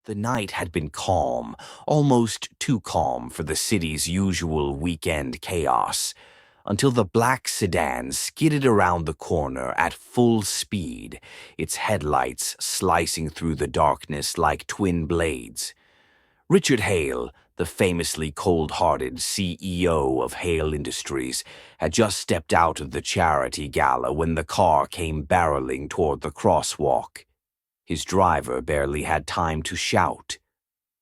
The night had been calm, almost too calm for the city's usual weekend chaos, until the black sedan skidded around the corner at full speed, its headlights slicing through the darkness like twin blades. Richard Hale, the famously cold-hearted CEO of Hale Industries, had just stepped out of the charity gala when the car came barreling toward the crosswalk. His driver barely had time to shout.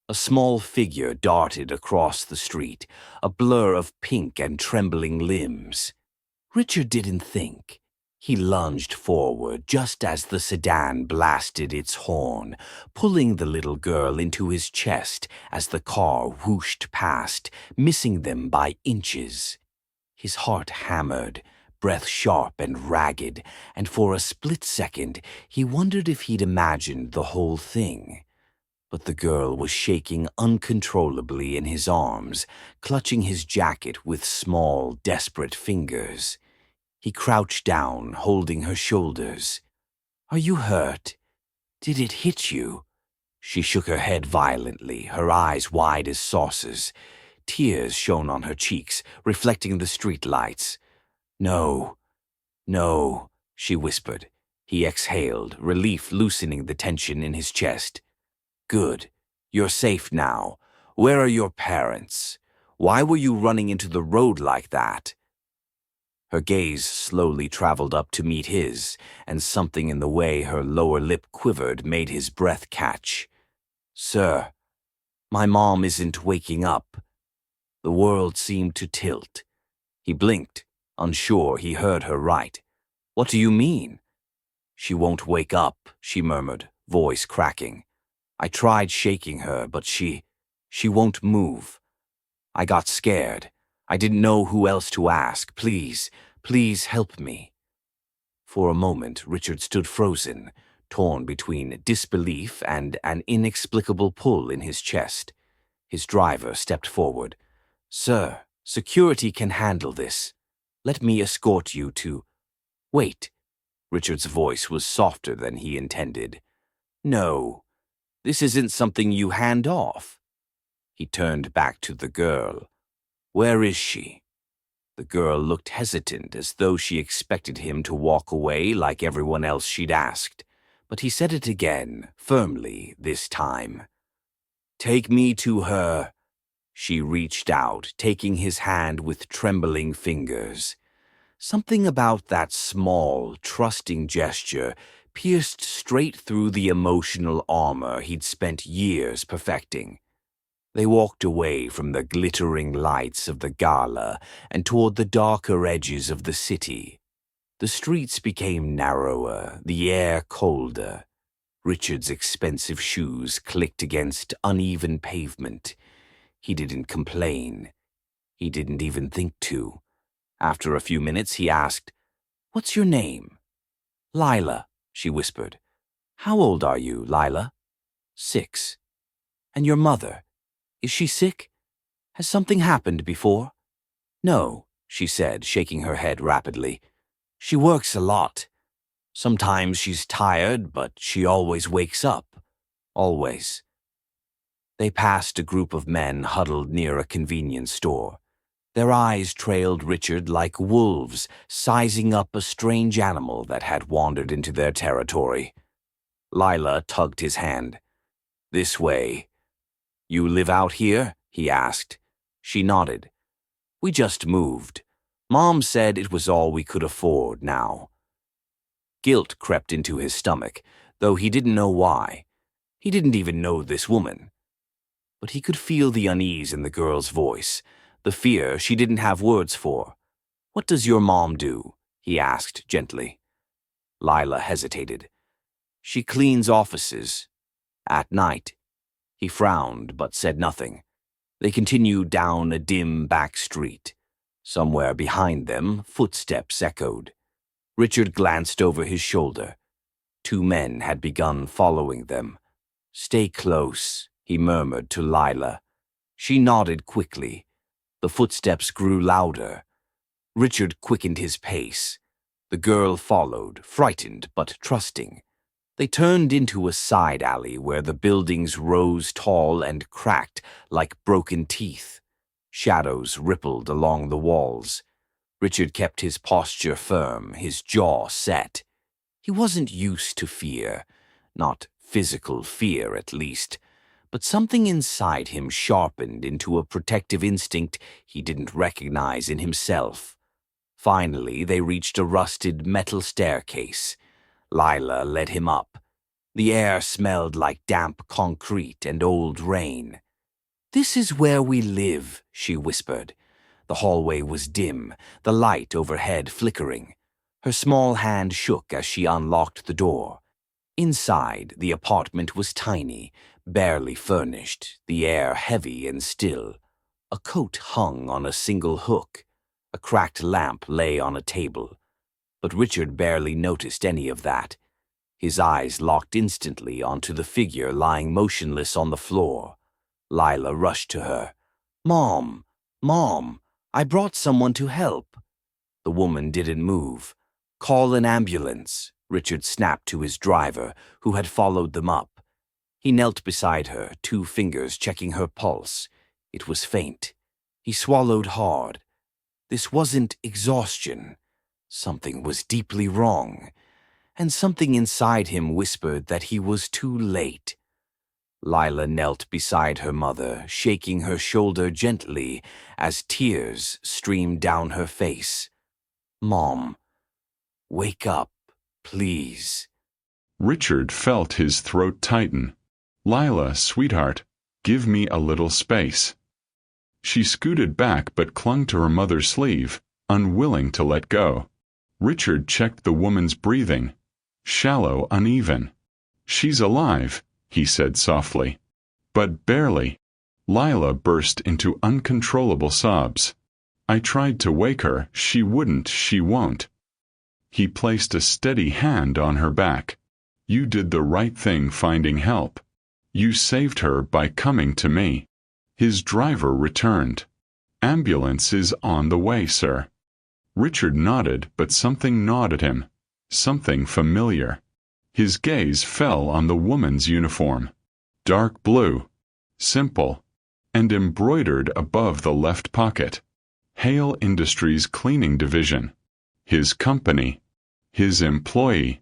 A small figure darted across the street, a blur of pink and trembling limbs. Richard didn't think. He lunged forward just as the sedan blasted its horn, pulling the little girl into his chest as the car whooshed past, missing them by inches. His heart hammered, breath sharp and ragged, and for a split second he wondered if he'd imagined the whole thing. But the girl was shaking uncontrollably in his arms, clutching his jacket with small, desperate fingers. He crouched down, holding her shoulders. "Are you hurt? Did it hit you?" She shook her head violently, her eyes wide as saucers. Tears shone on her cheeks, reflecting the street lights. "No, no," she whispered. He exhaled, relief loosening the tension in his chest. "Good. You're safe now. Where are your parents? Why were you running into the road like that?" Her gaze slowly traveled up to meet his, and something in the way her lower lip quivered made his breath catch. "Sir, my mom isn't waking up." The world seemed to tilt. He blinked, unsure he heard her right. "What do you mean?" "She won't wake up," she murmured, voice cracking. "I tried shaking her, but she won't move. I got scared. I didn't know who else to ask. Please, please help me." For a moment, Richard stood frozen, torn between disbelief and an inexplicable pull in his chest. His driver stepped forward. "Sir, security can handle this. Let me escort you to—" "Wait." Richard's voice was softer than he intended. "No, this isn't something you hand off." He turned back to the girl. "Where is she?" The girl looked hesitant, as though she expected him to walk away like everyone else she'd asked. But he said it again, firmly this time. "Take me to her." She reached out, taking his hand with trembling fingers. Something about that small, trusting gesture pierced straight through the emotional armor he'd spent years perfecting. They walked away from the glittering lights of the gala and toward the darker edges of the city. The streets became narrower, the air colder. Richard's expensive shoes clicked against uneven pavement. He didn't complain. He didn't even think to. After a few minutes, he asked, "What's your name?" "Lila," she whispered. "How old are you, Lila?" "6. And your mother? Is she sick? Has something happened before?" "No," she said, shaking her head rapidly. "She works a lot. Sometimes she's tired, but she always wakes up. Always." They passed a group of men huddled near a convenience store. Their eyes trailed Richard like wolves, sizing up a strange animal that had wandered into their territory. Lila tugged his hand. "This way." "You live out here?" he asked. She nodded. "We just moved. Mom said it was all we could afford now." Guilt crept into his stomach, though he didn't know why. He didn't even know this woman. But he could feel the unease in the girl's voice, the fear she didn't have words for. "What does your mom do?" he asked gently. Lila hesitated. "She cleans offices. At night." He frowned but said nothing. They continued down a dim back street. Somewhere behind them, footsteps echoed. Richard glanced over his shoulder. 2 men had begun following them. "Stay close," he murmured to Lila. She nodded quickly. The footsteps grew louder. Richard quickened his pace. The girl followed, frightened but trusting. They turned into a side alley where the buildings rose tall and cracked like broken teeth. Shadows rippled along the walls. Richard kept his posture firm, his jaw set. He wasn't used to fear, not physical fear at least, but something inside him sharpened into a protective instinct he didn't recognize in himself. Finally, they reached a rusted metal staircase. Lila led him up. The air smelled like damp concrete and old rain. "This is where we live," she whispered. The hallway was dim, the light overhead flickering. Her small hand shook as she unlocked the door. Inside, the apartment was tiny, barely furnished, the air heavy and still. A coat hung on a single hook. A cracked lamp lay on a table. But Richard barely noticed any of that. His eyes locked instantly onto the figure lying motionless on the floor. Lila rushed to her. "Mom! Mom! I brought someone to help." The woman didn't move. "Call an ambulance," Richard snapped to his driver, who had followed them up. He knelt beside her, 2 fingers checking her pulse. It was faint. He swallowed hard. This wasn't exhaustion. Something was deeply wrong, and something inside him whispered that he was too late. Lila knelt beside her mother, shaking her shoulder gently as tears streamed down her face. "Mom, wake up, please." Richard felt his throat tighten. "Lila, sweetheart, give me a little space." She scooted back but clung to her mother's sleeve, unwilling to let go. Richard checked the woman's breathing. Shallow, uneven. "She's alive," he said softly. "But barely." Lila burst into uncontrollable sobs. "I tried to wake her. She wouldn't, she won't." He placed a steady hand on her back. "You did the right thing finding help. You saved her by coming to me." His driver returned. "Ambulance is on the way, sir." Richard nodded, but something gnawed at him. Something familiar. His gaze fell on the woman's uniform. Dark blue. Simple. And embroidered above the left pocket. Hale Industries Cleaning Division. His company. His employee.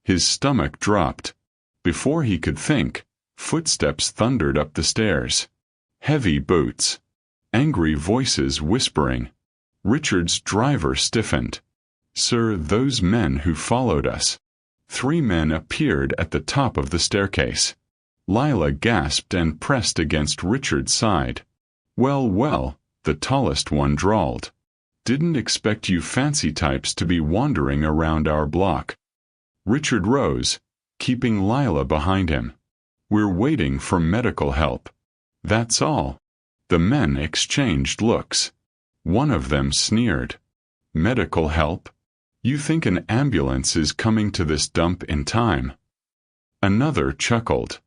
His stomach dropped. Before he could think, footsteps thundered up the stairs. Heavy boots. Angry voices whispering. Richard's driver stiffened. "Sir, those men who followed us." 3 men appeared at the top of the staircase. Lila gasped and pressed against Richard's side. "Well, well," the tallest one drawled. "Didn't expect you fancy types to be wandering around our block." Richard rose, keeping Lila behind him. "We're waiting for medical help. That's all." The men exchanged looks. One of them sneered. "Medical help? You think an ambulance is coming to this dump in time?" Another chuckled.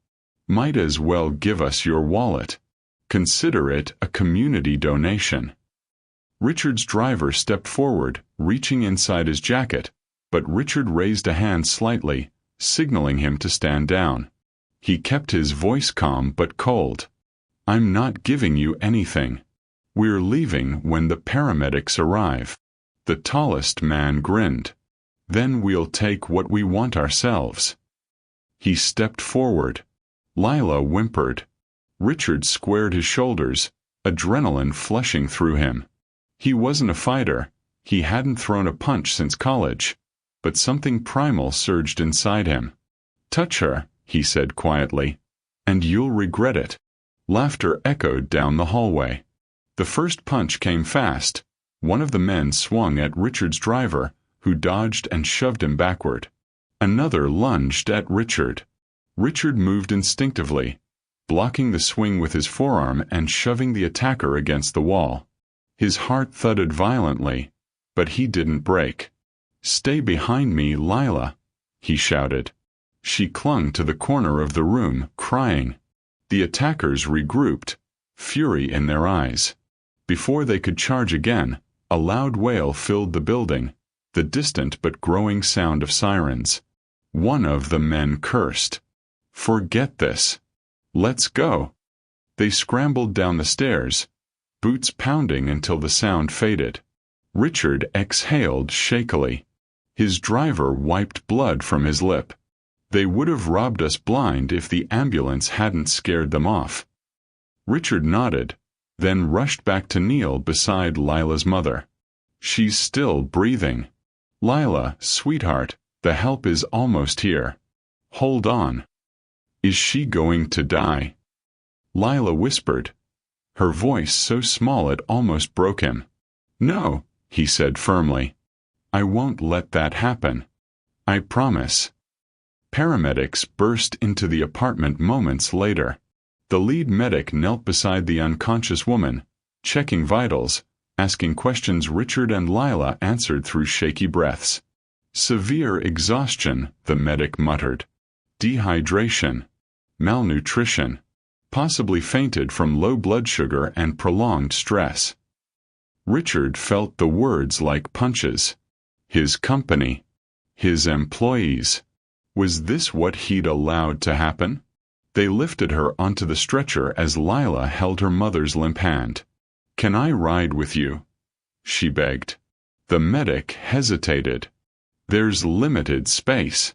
"Might as well give us your wallet. Consider it a community donation." Richard's driver stepped forward, reaching inside his jacket, but Richard raised a hand slightly, signaling him to stand down. He kept his voice calm but cold. "I'm not giving you anything. We're leaving when the paramedics arrive." The tallest man grinned. "Then we'll take what we want ourselves." He stepped forward. Lila whimpered. Richard squared his shoulders, adrenaline flushing through him. He wasn't a fighter. He hadn't thrown a punch since college. But something primal surged inside him. "Touch her," he said quietly, "and you'll regret it." Laughter echoed down the hallway. The first punch came fast. One of the men swung at Richard's driver, who dodged and shoved him backward. Another lunged at Richard. Richard moved instinctively, blocking the swing with his forearm and shoving the attacker against the wall. His heart thudded violently, but he didn't break. "Stay behind me, Lila," he shouted. She clung to the corner of the room, crying. The attackers regrouped, fury in their eyes. Before they could charge again, a loud wail filled the building, the distant but growing sound of sirens. One of the men cursed. "Forget this. Let's go." They scrambled down the stairs, boots pounding until the sound faded. Richard exhaled shakily. His driver wiped blood from his lip. They would have robbed us blind if the ambulance hadn't scared them off. Richard nodded, then rushed back to kneel beside Lila's mother. "She's still breathing. Lila, sweetheart, the help is almost here. Hold on. Is she going to die?" Lila whispered, her voice so small it almost broke him. "No," he said firmly. "I won't let that happen. I promise." Paramedics burst into the apartment moments later. The lead medic knelt beside the unconscious woman, checking vitals, asking questions Richard and Lila answered through shaky breaths. "Severe exhaustion," the medic muttered. "Dehydration. Malnutrition. Possibly fainted from low blood sugar and prolonged stress." Richard felt the words like punches. His company. His employees. Was this what he'd allowed to happen? They lifted her onto the stretcher as Lila held her mother's limp hand. "Can I ride with you?" she begged. The medic hesitated. "There's limited space."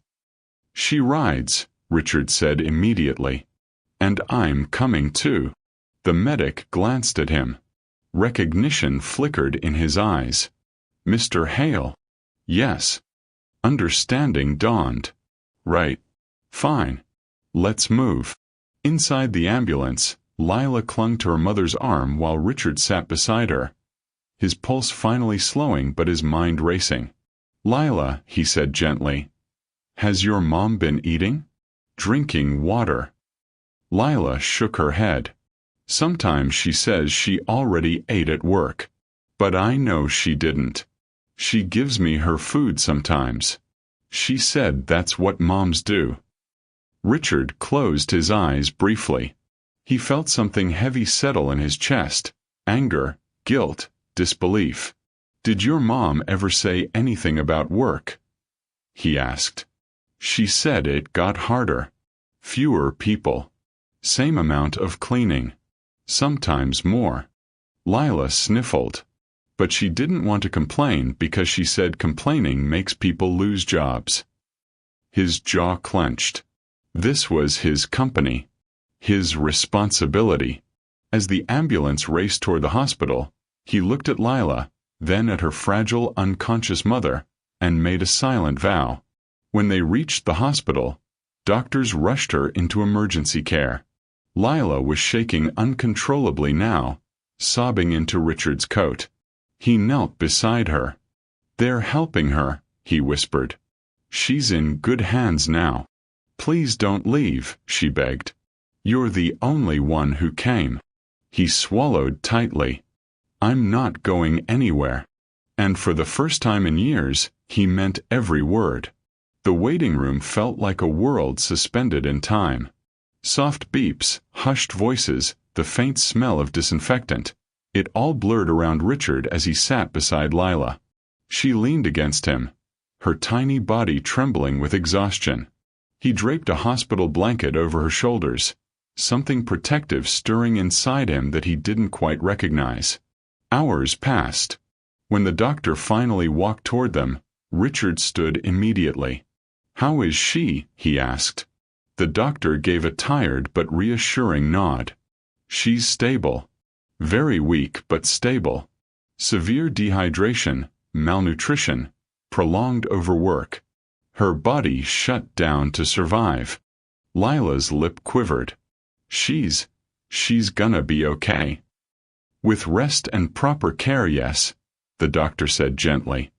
"She rides," Richard said immediately. "And I'm coming too." The medic glanced at him. Recognition flickered in his eyes. "Mr. Hale?" "Yes." Understanding dawned. "Right. Fine. Let's move." Inside the ambulance, Lila clung to her mother's arm while Richard sat beside her, his pulse finally slowing but his mind racing. "Lila," he said gently, "has your mom been eating? Drinking water?" Lila shook her head. "Sometimes she says she already ate at work. But I know she didn't. She gives me her food sometimes. She said that's what moms do." Richard closed his eyes briefly. He felt something heavy settle in his chest, anger, guilt, disbelief. "Did your mom ever say anything about work?" he asked. "She said it got harder. Fewer people. Same amount of cleaning. Sometimes more." Lila sniffled. But she didn't want to complain because she said complaining makes people lose jobs. His jaw clenched. This was his company. His responsibility. As the ambulance raced toward the hospital, he looked at Lila, then at her fragile, unconscious mother, and made a silent vow. When they reached the hospital, doctors rushed her into emergency care. Lila was shaking uncontrollably now, sobbing into Richard's coat. He knelt beside her. "They're helping her," he whispered. "She's in good hands now. Please don't leave," she begged. "You're the only one who came." He swallowed tightly. "I'm not going anywhere." And for the first time in years, he meant every word. The waiting room felt like a world suspended in time. Soft beeps, hushed voices, the faint smell of disinfectant. It all blurred around Richard as he sat beside Lila. She leaned against him, her tiny body trembling with exhaustion. He draped a hospital blanket over her shoulders, something protective stirring inside him that he didn't quite recognize. Hours passed. When the doctor finally walked toward them, Richard stood immediately. "How is she?" he asked. The doctor gave a tired but reassuring nod. "She's stable. Very weak but stable. Severe dehydration, malnutrition, prolonged overwork. Her body shut down to survive." Lila's lip quivered. She's gonna be okay. "With rest and proper care, yes," the doctor said gently.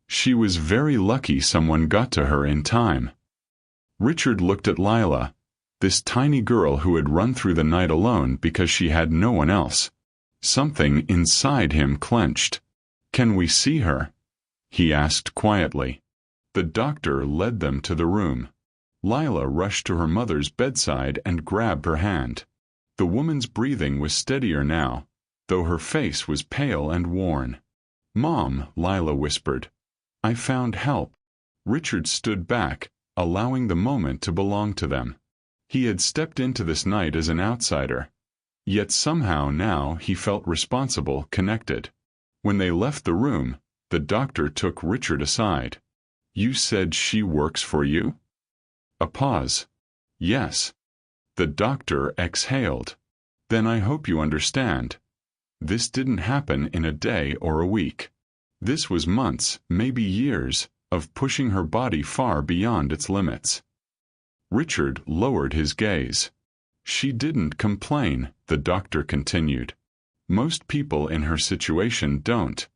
"She was very lucky someone got to her in time." Richard looked at Lila, this tiny girl who had run through the night alone because she had no one else. Something inside him clenched. "Can we see her?" he asked quietly. The doctor led them to the room. Lila rushed to her mother's bedside and grabbed her hand. The woman's breathing was steadier now, though her face was pale and worn. "Mom," Lila whispered. "I found help." Richard stood back, allowing the moment to belong to them. He had stepped into this night as an outsider, yet somehow now he felt responsible, connected. When they left the room, the doctor took Richard aside. "You said she works for you?" A pause. "Yes." The doctor exhaled. "Then I hope you understand. This didn't happen in a day or a week. This was months, maybe years, of pushing her body far beyond its limits." Richard lowered his gaze. "She didn't complain," the doctor continued. "Most people in her situation don't.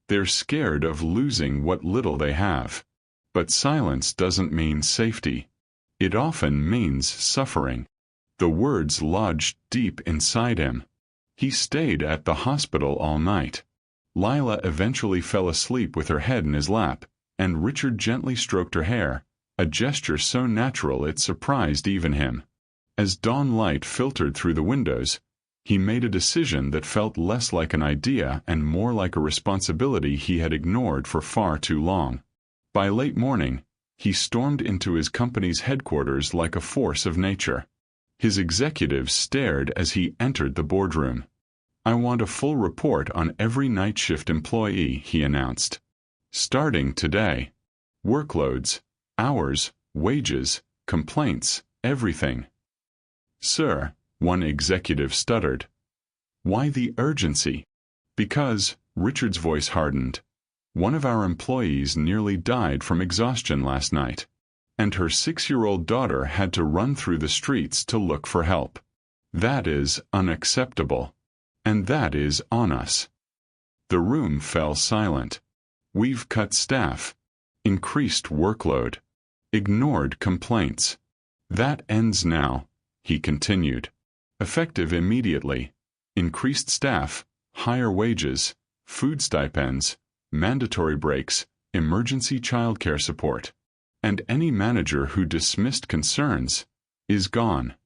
They're scared of losing what little they have. But silence doesn't mean safety. It often means suffering." The words lodged deep inside him. He stayed at the hospital all night. Lila eventually fell asleep with her head in his lap, and Richard gently stroked her hair, a gesture so natural it surprised even him. As dawn light filtered through the windows, he made a decision that felt less like an idea and more like a responsibility he had ignored for far too long. By late morning, he stormed into his company's headquarters like a force of nature. His executives stared as he entered the boardroom. "I want a full report on every night shift employee," he announced. "Starting today. Workloads, hours, wages, complaints, everything." "Sir," one executive stuttered. "Why the urgency?" "Because," Richard's voice hardened, "one of our employees nearly died from exhaustion last night, and her 6-year-old daughter had to run through the streets to look for help. That is unacceptable. And that is on us." The room fell silent. "We've cut staff, increased workload, ignored complaints. That ends now," he continued. "Effective immediately. Increased staff, higher wages, food stipends, mandatory breaks, emergency childcare support. And any manager who dismissed concerns is gone."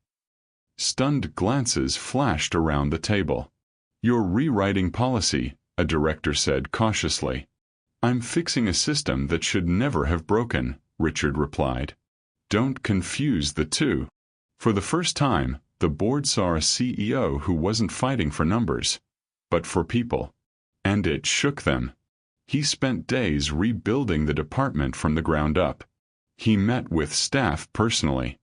Stunned glances flashed around the table. "You're rewriting policy," a director said cautiously. "I'm fixing a system that should never have broken," Richard replied. "Don't confuse the two." For the first time, the board saw a CEO who wasn't fighting for numbers, but for people. And it shook them. He spent days rebuilding the department from the ground up. He met with staff personally.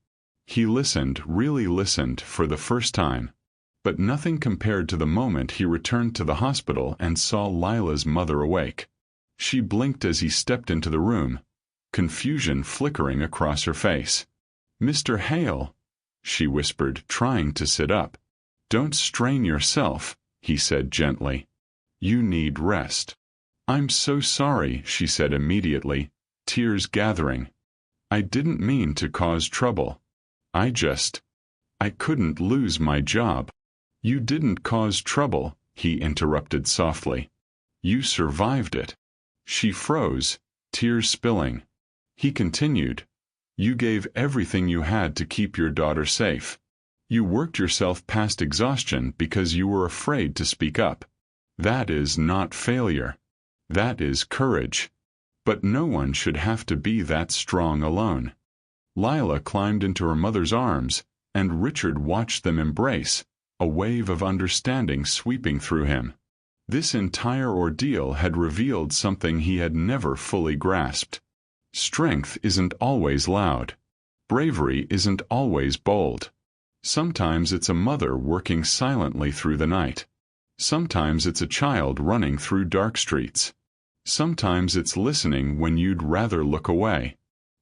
He listened, really listened, for the first time. But nothing compared to the moment he returned to the hospital and saw Lila's mother awake. She blinked as he stepped into the room, confusion flickering across her face. "Mr. Hale," she whispered, trying to sit up. "Don't strain yourself," he said gently. "You need rest." "I'm so sorry," she said immediately, tears gathering. "I didn't mean to cause trouble. I couldn't lose my job." "You didn't cause trouble," he interrupted softly. "You survived it." She froze, tears spilling. He continued, "You gave everything you had to keep your daughter safe. You worked yourself past exhaustion because you were afraid to speak up. That is not failure. That is courage. But no one should have to be that strong alone." Lila climbed into her mother's arms, and Richard watched them embrace, a wave of understanding sweeping through him. This entire ordeal had revealed something he had never fully grasped. Strength isn't always loud. Bravery isn't always bold. Sometimes it's a mother working silently through the night. Sometimes it's a child running through dark streets. Sometimes it's listening when you'd rather look away.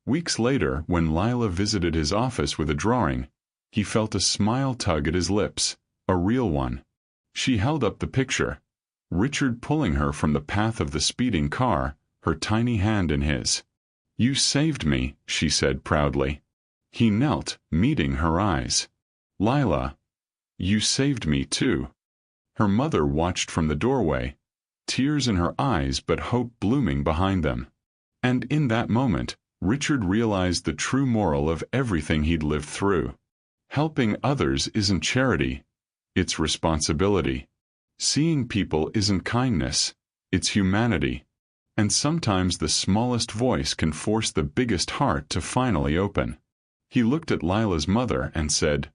Weeks later, when Lila visited his office with a drawing, he felt a smile tug at his lips, a real one. She held up the picture, Richard pulling her from the path of the speeding car, her tiny hand in his. "You saved me," she said proudly. He knelt, meeting her eyes. "Lila, you saved me too." Her mother watched from the doorway, tears in her eyes but hope blooming behind them. And in that moment, Richard realized the true moral of everything he'd lived through. Helping others isn't charity, it's responsibility. Seeing people isn't kindness, it's humanity. And sometimes the smallest voice can force the biggest heart to finally open. He looked at Lila's mother and said,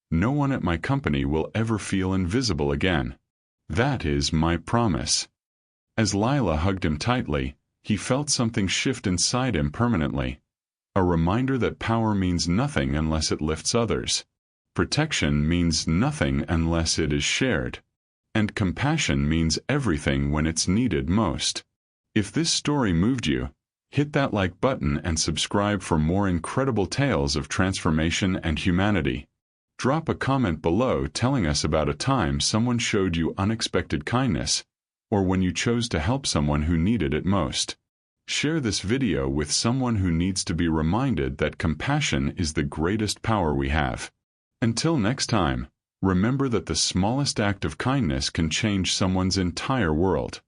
"No one at my company will ever feel invisible again. That is my promise." As Lila hugged him tightly, he felt something shift inside him permanently. A reminder that power means nothing unless it lifts others. Protection means nothing unless it is shared. And compassion means everything when it's needed most. If this story moved you, hit that like button and subscribe for more incredible tales of transformation and humanity. Drop a comment below telling us about a time someone showed you unexpected kindness, or when you chose to help someone who needed it most. Share this video with someone who needs to be reminded that compassion is the greatest power we have. Until next time, remember that the smallest act of kindness can change someone's entire world.